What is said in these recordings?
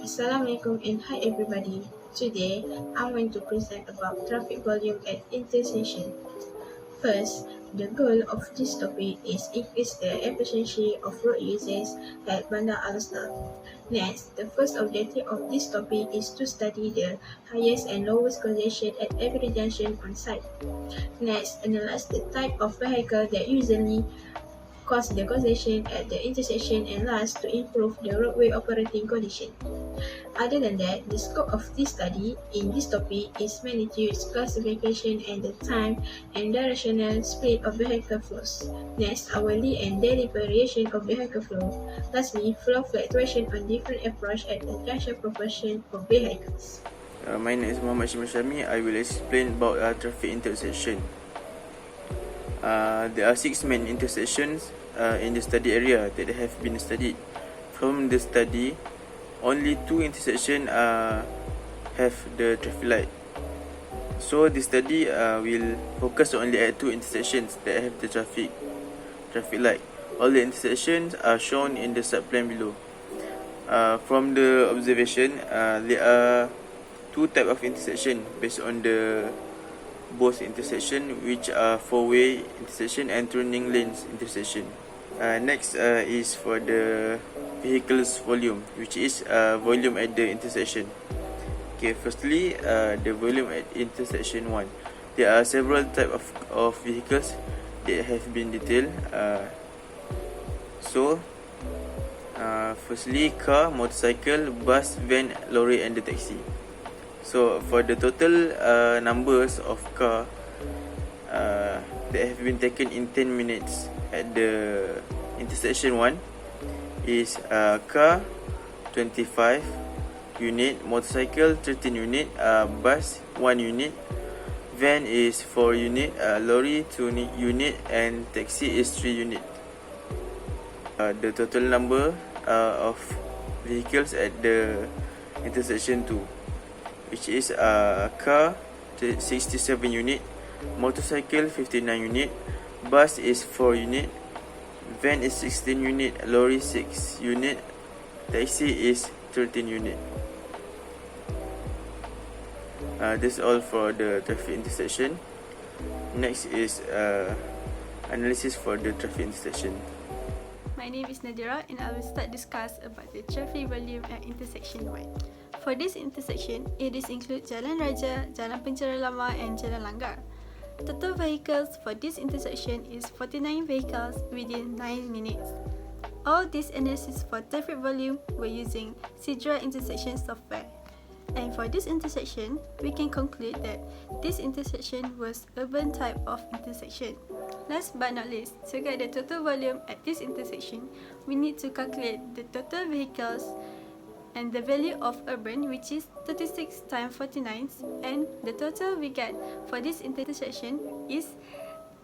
Assalamualaikum and hi everybody. Today I'm going to present about traffic volume at intersection. First, the goal of this topic is increase the efficiency of road users at Bandar Al-Star. Next, the first objective of this topic is to study the highest and lowest congestion at every junction on site. Next, analyze the type of vehicle that usually cause the congestion at the intersection, and last, to improve the roadway operating condition. Other than that, the scope of this study in this topic is magnitudes, classification, and the time and directional split of vehicle flows. Next, hourly and daily variation of vehicle flow. Lastly, flow fluctuation on different approach at the junction proportion of vehicles. My name is Muhammad Shimon Shami. I will explain about traffic intersection. There are 6 main intersections in the study area that have been studied. From the study, only 2 intersections have the traffic light. So the study will focus only at 2 intersections that have the traffic light. All the intersections are shown in the subplan below. From the observation, there are 2 types of intersection based on the both intersection, which are 4-way intersection and turning lanes intersection. Next is for the vehicles volume, which is volume at the intersection. Okay, firstly, the volume at intersection 1. There are several types of vehicles that have been detailed. Firstly, car, motorcycle, bus, van, lorry and the taxi. So for the total numbers of car that have been taken in 10 minutes at the intersection 1 is car 25 unit, motorcycle 13 unit, bus 1 unit, van is 4 unit, lorry 2 unit and taxi is 3 unit. The total number of vehicles at the intersection 2, which is car 67 unit, motorcycle 59 unit, bus is 4 unit, van is 16 unit, lorry 6 unit, taxi is 13 unit. That's all for the traffic intersection. Next is analysis for the traffic intersection. My name is Nadira and I will start discuss about the traffic volume at intersection 1. For this intersection, it is include Jalan Raja, Jalan Penjara Lama and Jalan Langgar. Total vehicles for this intersection is 49 vehicles within 9 minutes. All this analysis for traffic volume were using Sidra intersection software. And for this intersection, we can conclude that this intersection was urban type of intersection. Last but not least, to get the total volume at this intersection, we need to calculate the total vehicles and the value of urban, which is 36 times 49, and the total we get for this intersection is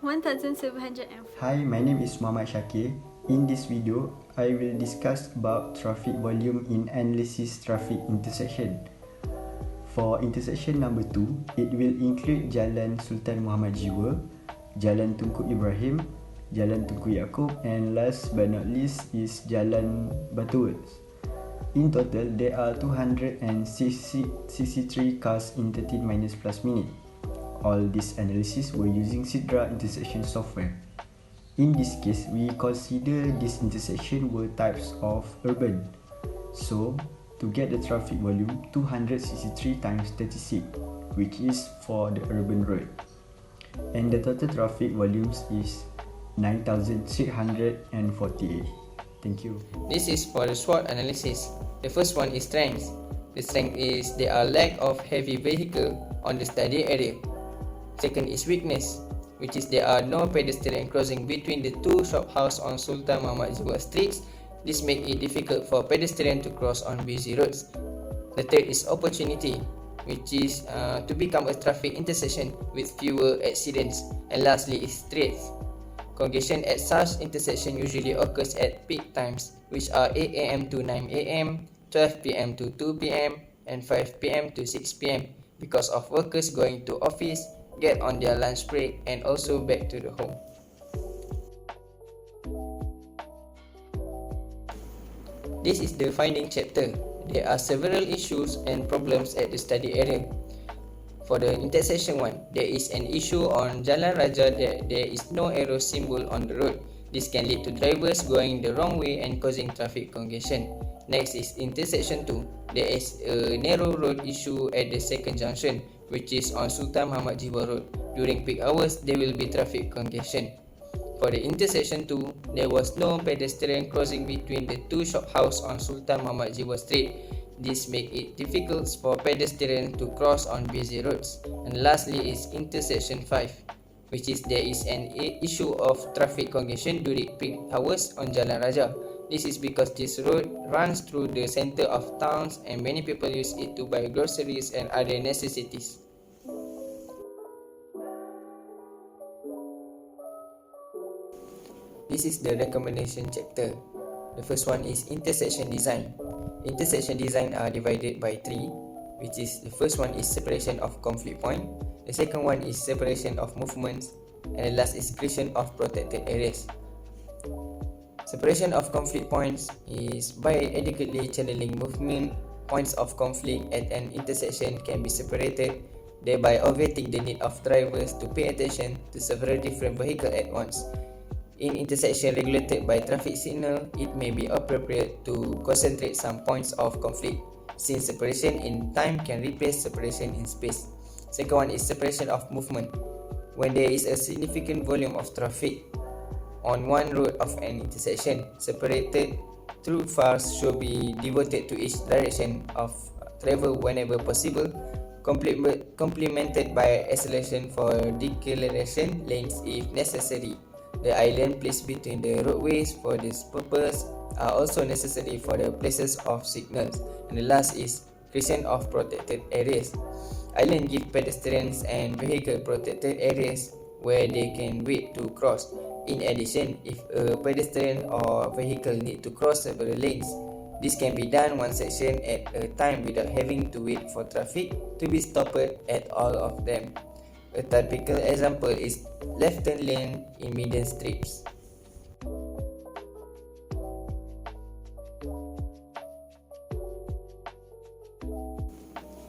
1704. Hi, my name is Muhammad Shakir. In this video, I will discuss about traffic volume in analysis traffic intersection. For intersection number 2, it will include Jalan Sultan Muhammad Jiwa, Jalan Tunku Ibrahim, Jalan Tunku Yaakob, and last but not least is Jalan Butterworth. In total, there are 263 cars in 13 minutes plus minute. All this analysis were using Sidra intersection software. In this case, we consider this intersection were types of urban. So, to get the traffic volume, 263 times 36, which is for the urban road. And the total traffic volumes is 9,648. Thank you. This is for the SWOT analysis. The first one is strength. The strength is there are lack of heavy vehicle on the study area. Second is weakness, which is there are no pedestrian crossing between the 2 shop house on Sultan Muhammad Jiwa streets. This makes it difficult for pedestrians to cross on busy roads. The third is opportunity, which is to become a traffic intersection with fewer accidents. And lastly is threats. Congestion at such intersection usually occurs at peak times, which are 8 am to 9 am, 12 pm to 2 pm, and 5 pm to 6 pm because of workers going to office, get on their lunch break, and also back to the home. This is the finding chapter. there are several issues and problems at the study area. For the intersection 1, there is an issue on Jalan Raja that there is no arrow symbol on the road. This can lead to drivers going the wrong way and causing traffic congestion. Next is intersection 2. There is a narrow road issue at the second junction, which is on Sultan Muhammad Jiwa Road. During peak hours, there will be traffic congestion. For the intersection 2, there was no pedestrian crossing between the two shop houses on Sultan Muhammad Jiwa Street. This makes it difficult for pedestrians to cross on busy roads. And lastly is intersection 5, which is there is an issue of traffic congestion during peak hours on Jalan Raja. This is because this road runs through the center of towns and many people use it to buy groceries and other necessities. This is the recommendation chapter. The first one is intersection design. Intersection design are divided by 3, which is the first one is separation of conflict point, the second one is separation of movements, and the last is creation of protected areas. Separation of conflict points is by adequately channeling movement. Points of conflict at an intersection can be separated, thereby obviating the need of drivers to pay attention to several different vehicles at once. In intersection regulated by traffic signal, it may be appropriate to concentrate some points of conflict, since separation in time can replace separation in space. Second one is separation of movement. When there is a significant volume of traffic on one road of an intersection, separated thoroughfares should be devoted to each direction of travel whenever possible, complemented by acceleration for deceleration lanes if necessary. The island placed between the roadways for this purpose are also necessary for the places of signals. And the last is creation of protected areas. Island give pedestrians and vehicle protected areas where they can wait to cross. In addition, if a pedestrian or vehicle need to cross several lanes, this can be done one section at a time without having to wait for traffic to be stopped at all of them. A typical example is left turn lane in median strips.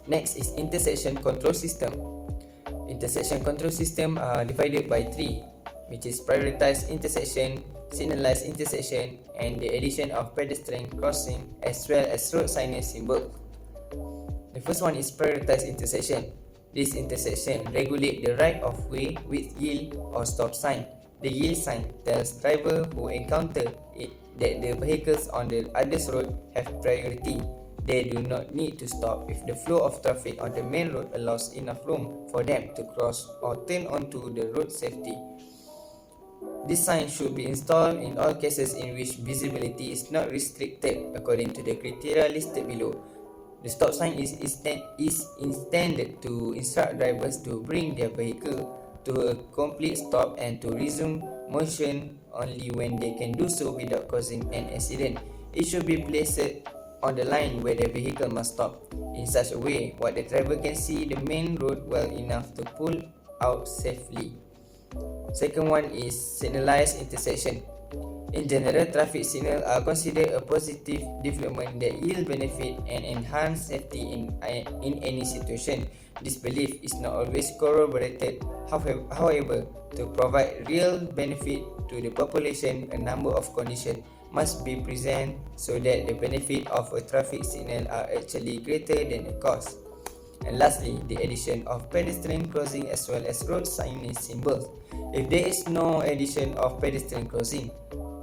Next is intersection control system. Intersection control system are divided by 3, which is prioritized intersection, signalized intersection, and the addition of pedestrian crossing as well as road signage symbol. The first one is prioritized intersection. This intersection regulates the right of way with yield or stop sign. The yield sign tells driver who encounter it that the vehicles on the other road have priority. They do not need to stop if the flow of traffic on the main road allows enough room for them to cross or turn onto the road safely. This sign should be installed in all cases in which visibility is not restricted according to the criteria listed below. The stop sign is intended to instruct drivers to bring their vehicle to a complete stop and to resume motion only when they can do so without causing an accident. It should be placed on the line where the vehicle must stop in such a way that the driver can see the main road well enough to pull out safely. Second one is signalized intersection. In general, traffic signals are considered a positive development that yield benefit and enhance safety in any situation. This belief is not always corroborated. However, to provide real benefit to the population, a number of conditions must be present so that the benefit of a traffic signal are actually greater than the cost. And lastly, the addition of pedestrian crossing as well as road signage symbols. If there is no addition of pedestrian crossing,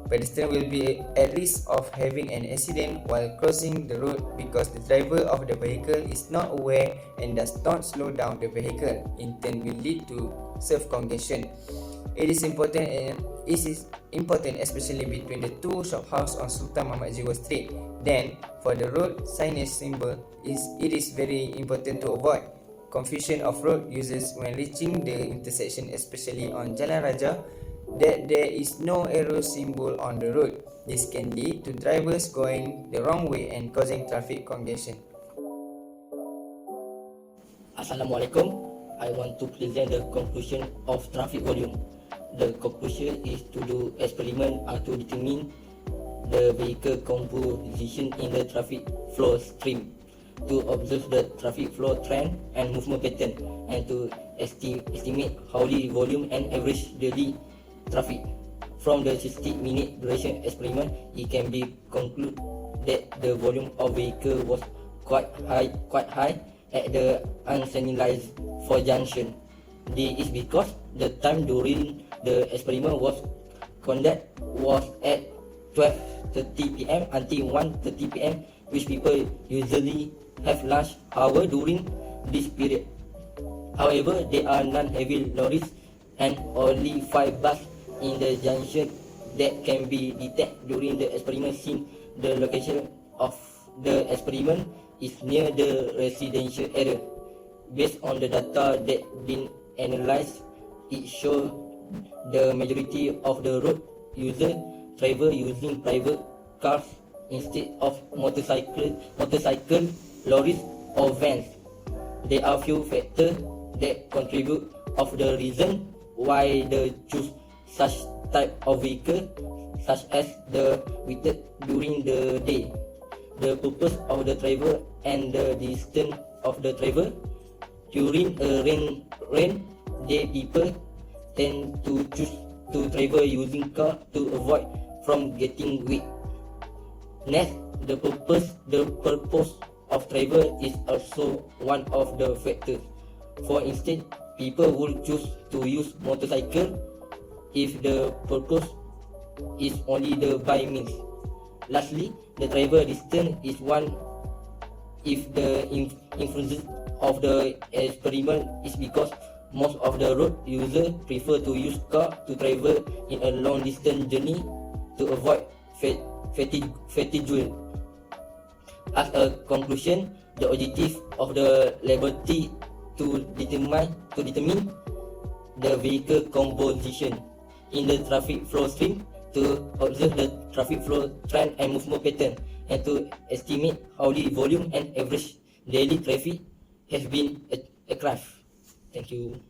pedestrian will be at risk of having an accident while crossing the road because the driver of the vehicle is not aware and does not slow down the vehicle. In turn will lead to surf congestion. It is important especially between the two shop houses on Sultan Muhammad Jiwa Street. Then, for the road signage symbol, it is very important to avoid confusion of road users when reaching the intersection, especially on Jalan Raja, that there is no arrow symbol on the road. This can lead to drivers going the wrong way and causing traffic congestion. Assalamualaikum. I want to present the conclusion of traffic volume. The conclusion is to do experiment to determine the vehicle composition in the traffic flow stream, to observe the traffic flow trend and movement pattern, and to estimate hourly volume and average daily traffic. From the 60-minute duration experiment, it can be concluded that the volume of vehicle was quite high at the unsignalized for junction. This is because the time during the experiment was conducted was at 12:30 p.m. until 1:30 p.m., which people usually have lunch hour during this period. However, there are non-heavy lorries and only 5 buses in the junction that can be detected during the experiment, since the location of the experiment is near the residential area. Based on the data that been analyzed, it shows the majority of the road user travel using private cars instead of motorcycle, lorries or vans. There are few factors that contribute of the reason why they choose such type of vehicle, such as the weighted during the day, the purpose of the travel, and the distance of the travel. During a rain day, people tend to choose to travel using car to avoid from getting wet. Next, the purpose of travel is also one of the factors. For instance, people will choose to use motorcycle if the purpose is only the by means. Lastly, the travel distance is one if the influence of the experiment is because most of the road users prefer to use car to travel in a long distance journey to avoid fatigue. As a conclusion, the objective of the laboratory to determine the vehicle composition in the traffic flow stream, to observe the traffic flow trend and movement pattern, and to estimate hourly volume and average daily traffic has been achieved. Thank you.